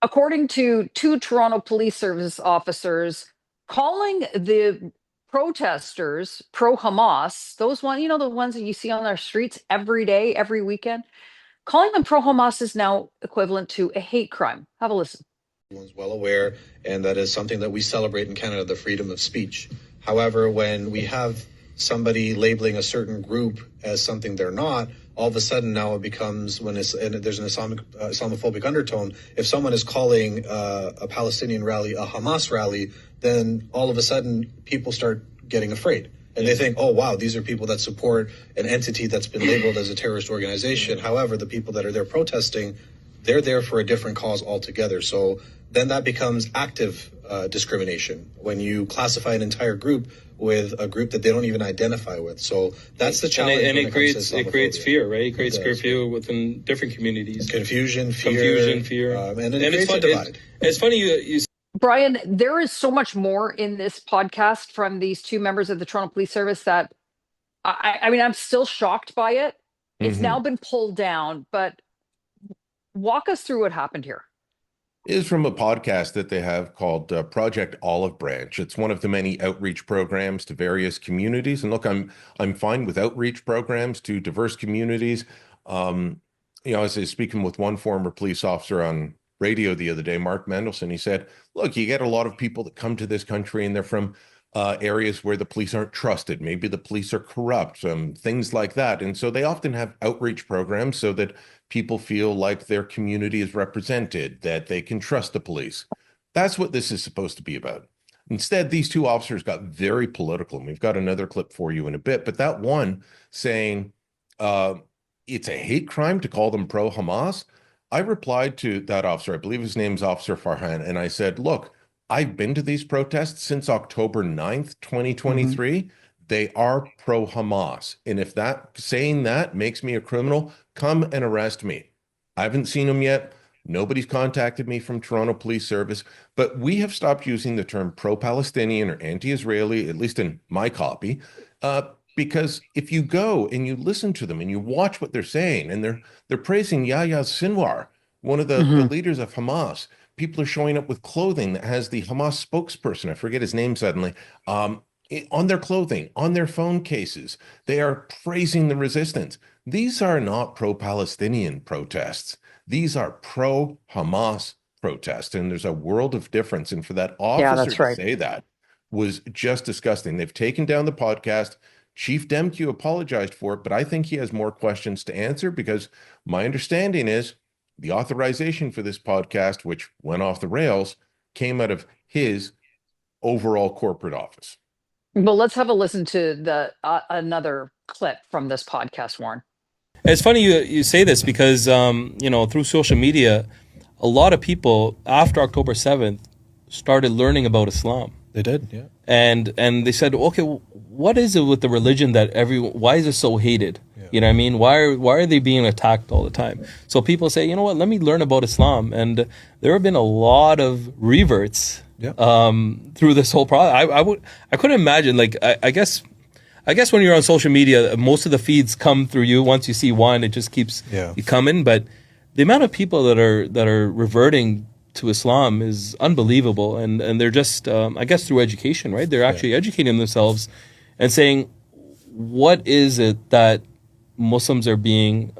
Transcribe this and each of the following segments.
according to two Toronto Police Service officers, calling the protesters pro-Hamas, those one, the ones that you see on our streets every day, every weekend, calling them pro-Hamas is now equivalent to a hate crime. Have a listen. Everyone's well aware, and that is something that we celebrate in Canada, the freedom of speech. However, when we have somebody labeling a certain group as something they're not, all of a sudden now it becomes, and there's an Islamophobic undertone, if someone is calling a Palestinian rally a Hamas rally, then all of a sudden people start getting afraid. And they think, oh, wow, these are people that support an entity that's been labeled as a terrorist organization. However, the people that are there protesting, they're there for a different cause altogether. So then that becomes active discrimination when you classify an entire group with a group that they don't even identify with. So that's the challenge. And it creates fear, right? It creates fear within different communities. Confusion, fear. And it creates a divide. It's funny you Brian, there is so much more in this podcast from these two members of the Toronto Police Service that I mean, I'm still shocked by it. It's now been pulled down, but walk us through what happened here. It is from a podcast that they have called Project Olive Branch. It's one of the many outreach programs to various communities. And look, I'm fine with outreach programs to diverse communities. I was speaking with one former police officer on radio the other day, Mark Mendelson. He said, look, you get a lot of people that come to this country and they're from areas where the police aren't trusted. Maybe the police are corrupt, things like that. And so they often have outreach programs so that people feel like their community is represented, that they can trust the police. That's what this is supposed to be about. Instead, these two officers got very political, and we've got another clip for you in a bit. But that one saying it's a hate crime to call them pro-Hamas, I replied to that officer, I believe his name's Officer Farhan, and I said, look, I've been to these protests since October 9th, 2023. They are pro-Hamas. And if saying that makes me a criminal, come and arrest me. I haven't seen them yet. Nobody's contacted me from Toronto Police Service, but we have stopped using the term pro-Palestinian or anti-Israeli, at least in my copy, because if you go and you listen to them and you watch what they're saying, and they're praising Yahya Sinwar, one of the leaders of Hamas. People are showing up with clothing that has the Hamas spokesperson, I forget his name suddenly, on their clothing, on their phone cases. They are praising the resistance. These are not pro-Palestinian protests. These are pro-Hamas protests, and there's a world of difference. And for that officer to say that was just disgusting. They've taken down the podcast. Chief Demke apologized for it, but I think he has more questions to answer, because my understanding is the authorization for this podcast, which went off the rails, came out of his overall corporate office. Well, let's have a listen to another clip from this podcast, Warren. It's funny you say this because, through social media, a lot of people after October 7th started learning about Islam. They did, yeah. And they said, okay, what is it with the religion that why is it so hated? Yeah. You know what I mean? Why are they being attacked all the time? So people say, you know what, let me learn about Islam. And there have been a lot of reverts through this whole process. I couldn't imagine, I guess when you're on social media, most of the feeds come through you. Once you see one, it just keeps coming. But the amount of people that are reverting to Islam is unbelievable, and they're just I guess through education, right? They're actually educating themselves and saying, what is it that Muslims are being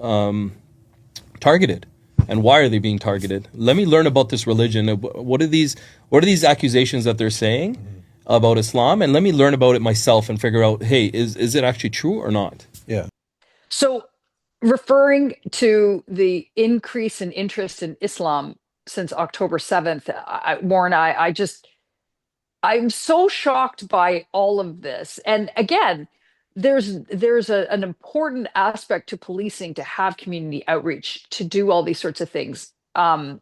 targeted, and why are they being targeted? Let me learn about this religion. What are these accusations that they're saying about Islam, and let me learn about it myself and figure out, hey, is it actually true or not? Yeah. So, referring to the increase in interest in Islam since October 7th, Warren, I'm so shocked by all of this. And again, there's an important aspect to policing, to have community outreach, to do all these sorts of things, and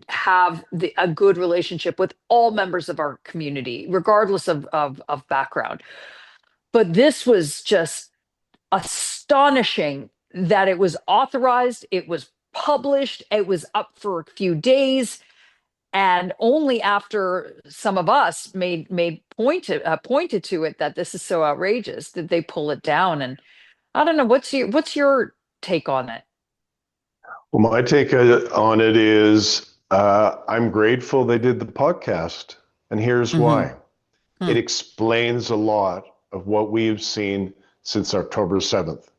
have a good relationship with all members of our community, regardless of background. But this was just astonishing that it was authorized, it was published, it was up for a few days, and only after some of us pointed to it that this is so outrageous did they pull it down. And I don't know, what's your take on it? Well, my take on it is I'm grateful they did the podcast, and here's Hmm. why. It Hmm. explains a lot of what we've seen since October 7th.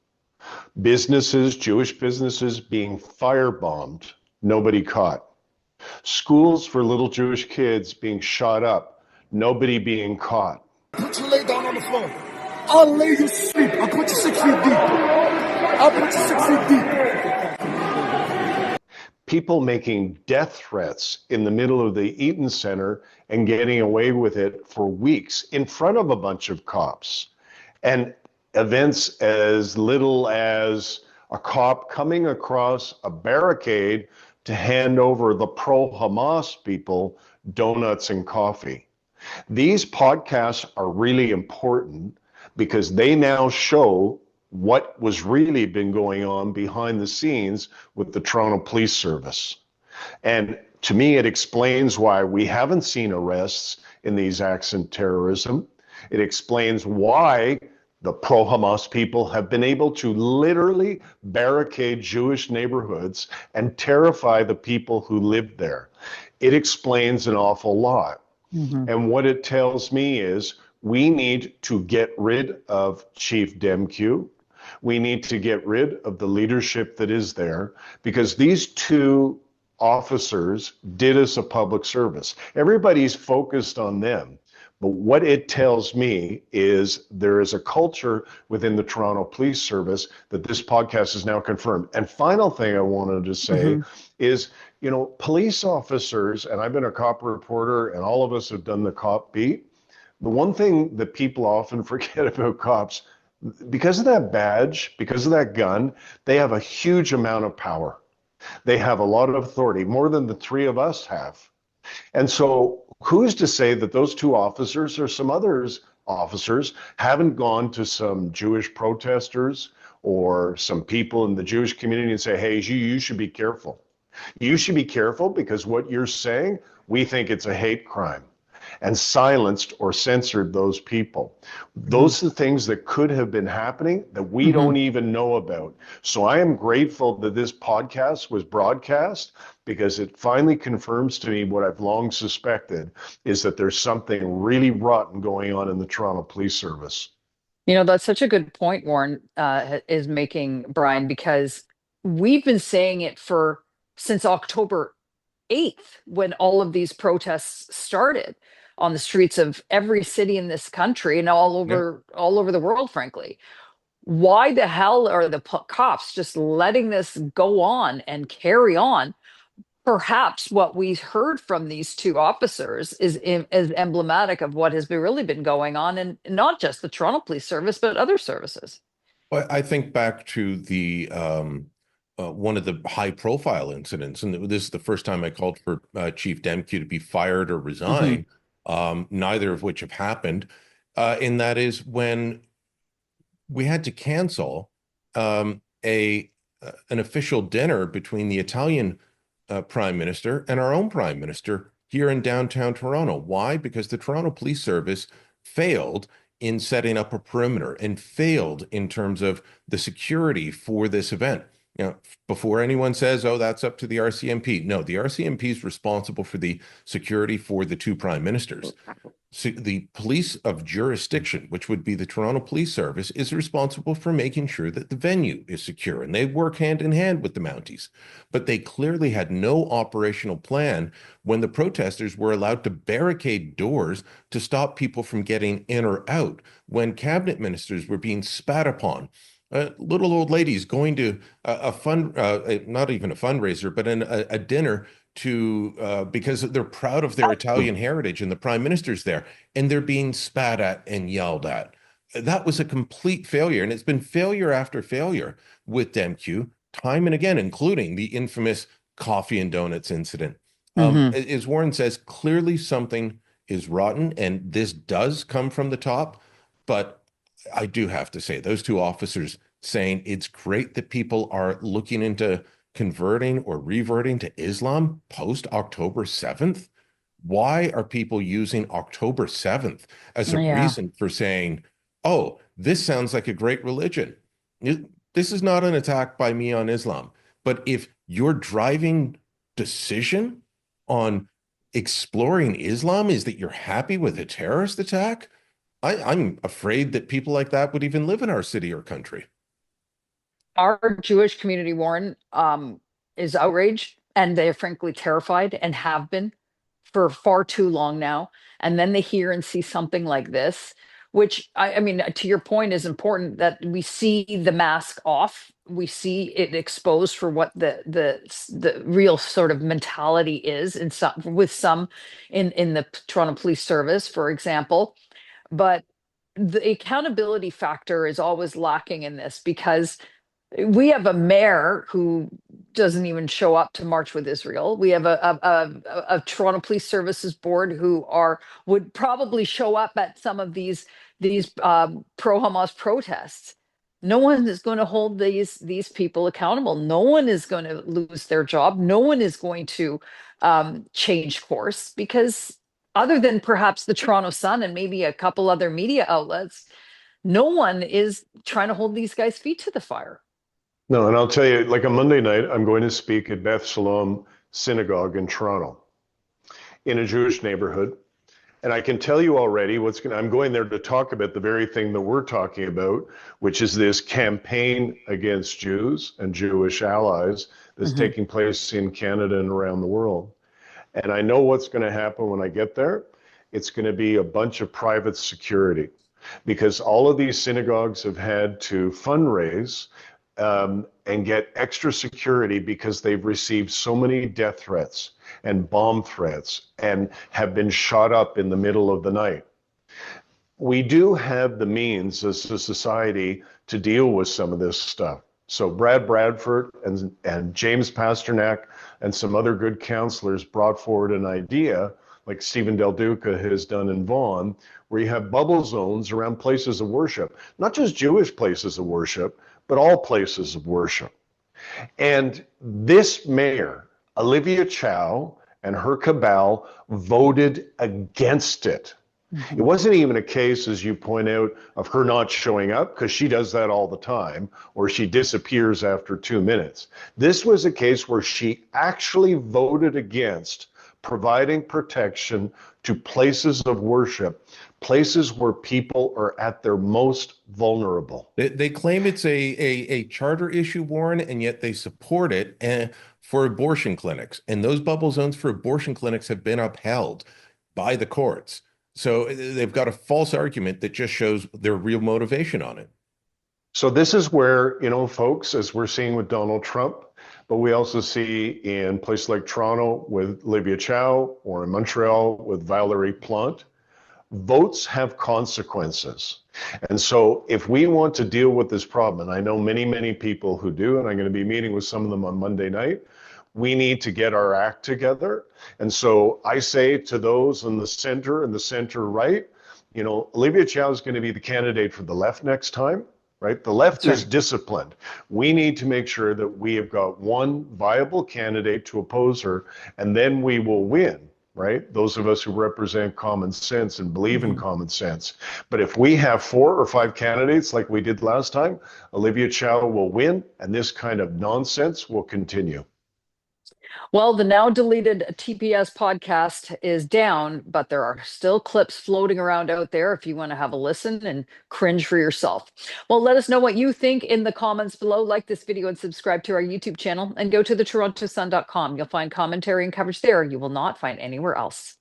Businesses, Jewish businesses being firebombed, nobody caught. Schools for little Jewish kids being shot up, nobody being caught. Put you lay down on the floor. I'll lay you sleep. I'll put you 6 feet deep. I'll put you 6 feet deep. People making death threats in the middle of the Eaton Center and getting away with it for weeks in front of a bunch of cops. And events as little as a cop coming across a barricade to hand over the pro-Hamas people donuts and coffee. These podcasts are really important because they now show what was really been going on behind the scenes with the Toronto Police Service. And to me, it explains why we haven't seen arrests in these acts of terrorism. It explains why the pro-Hamas people have been able to literally barricade Jewish neighborhoods and terrify the people who live there. It explains an awful lot. Hmm. And what it tells me is we need to get rid of Chief Demkew. We need to get rid of the leadership that is there because these two officers did us a public service. Everybody's focused on them. But what it tells me is there is a culture within the Toronto Police Service that this podcast is now confirmed. And final thing I wanted to say Hmm. is, police officers, and I've been a cop reporter, and all of us have done the cop beat. The one thing that people often forget about cops, because of that badge, because of that gun, they have a huge amount of power. They have a lot of authority, more than the three of us have. And so, who's to say that those two officers or some others officers haven't gone to some Jewish protesters or some people in the Jewish community and say, hey, you should be careful. You should be careful because what you're saying, we think it's a hate crime, and silenced or censored those people. Hmm. Those are the things that could have been happening that we Hmm. don't even know about. So I am grateful that this podcast was broadcast because it finally confirms to me what I've long suspected is that there's something really rotten going on in the Toronto Police Service. That's such a good point Warren is making, Brian, because we've been saying it for since October 8th when all of these protests started on the streets of every city in this country and Yeah. all over the world, frankly. Why the hell are the cops just letting this go on and carry on? Perhaps what we heard from these two officers is emblematic of what has really been going on in not just the Toronto Police Service, but other services. Well, I think back to the one of the high-profile incidents, and this is the first time I called for Chief Demke to be fired or Hmm. resign, neither of which have happened. And that is when we had to cancel a an official dinner between the Italian prime minister and our own prime minister here in downtown Toronto. Why? Because the Toronto Police Service failed in setting up a perimeter and failed in terms of the security for this event. Now, before anyone says, oh, that's up to the RCMP. No, the RCMP is responsible for the security for the two prime ministers. So the police of jurisdiction, which would be the Toronto Police Service, is responsible for making sure that the venue is secure, and they work hand in hand with the Mounties. But they clearly had no operational plan when the protesters were allowed to barricade doors to stop people from getting in or out, when cabinet ministers were being spat upon. Little old ladies going to a fund, not even a fundraiser, but a dinner to because they're proud of their Italian heritage and the prime minister's there, and they're being spat at and yelled at. That was a complete failure, and it's been failure after failure with DemQ, time and again, including the infamous coffee and donuts incident. Hmm. As Warren says, clearly something is rotten, and this does come from the top. But I do have to say, those two officers saying it's great that people are looking into converting or reverting to Islam post October 7th? Why are people using October 7th as a Yeah. reason for saying, oh, this sounds like a great religion? This is not an attack by me on Islam. But if your driving decision on exploring Islam is that you're happy with a terrorist attack? I'm afraid that people like that would even live in our city or country. Our Jewish community, Warren, is outraged and they're frankly terrified and have been for far too long now. And then they hear and see something like this, which I mean, to your point, is important that we see the mask off. We see it exposed for what the real sort of mentality is in some with some in the Toronto Police Service, for example. But the accountability factor is always lacking in this because we have a mayor who doesn't even show up to march with Israel. We have a Toronto Police Services board who are would probably show up at some of these pro Hamas protests. No one is going to hold these people accountable. No one is going to lose their job. No one is going to change course because other than perhaps the Toronto Sun and maybe a couple other media outlets, no one is trying to hold these guys' feet to the fire. No, and I'll tell you, like on Monday night, I'm going to speak at Beth Shalom Synagogue in Toronto in a Jewish neighborhood. And I can tell you already I'm going there to talk about the very thing that we're talking about, which is this campaign against Jews and Jewish allies that's taking place in Canada and around the world. And I know what's going to happen when I get there. It's going to be a bunch of private security because all of these synagogues have had to fundraise and get extra security because they've received so many death threats and bomb threats and have been shot up in the middle of the night. We do have the means as a society to deal with some of this stuff. So Brad Bradford and James Pasternak and some other good counselors brought forward an idea, like Stephen Del Duca has done in Vaughan, where you have bubble zones around places of worship, not just Jewish places of worship, but all places of worship. And this mayor, Olivia Chow, and her cabal voted against it. It wasn't even a case, as you point out, of her not showing up, because she does that all the time, or she disappears after 2 minutes. This was a case where she actually voted against providing protection to places of worship, places where people are at their most vulnerable. They claim it's a charter issue, Warren, and yet they support it for abortion clinics. And those bubble zones for abortion clinics have been upheld by the courts. So they've got a false argument that just shows their real motivation on it. So this is where, folks, as we're seeing with Donald Trump, but we also see in places like Toronto with Olivia Chow or in Montreal with Valerie Plante, votes have consequences. And so if we want to deal with this problem, and I know many, many people who do, and I'm going to be meeting with some of them on Monday night, we need to get our act together. And so I say to those in the center and the center right, Olivia Chow is going to be the candidate for the left next time. Right? The left is disciplined. We need to make sure that we have got one viable candidate to oppose her, and then we will win, right? Those of us who represent common sense and believe in common sense. But if we have 4 or 5 candidates like we did last time, Olivia Chow will win, and this kind of nonsense will continue. Well, the now deleted TPS podcast is down, but there are still clips floating around out there if you want to have a listen and cringe for yourself. Well, let us know what you think in the comments below. Like this video and subscribe to our YouTube channel and go to the torontosun.com. You'll find commentary and coverage there you will not find anywhere else.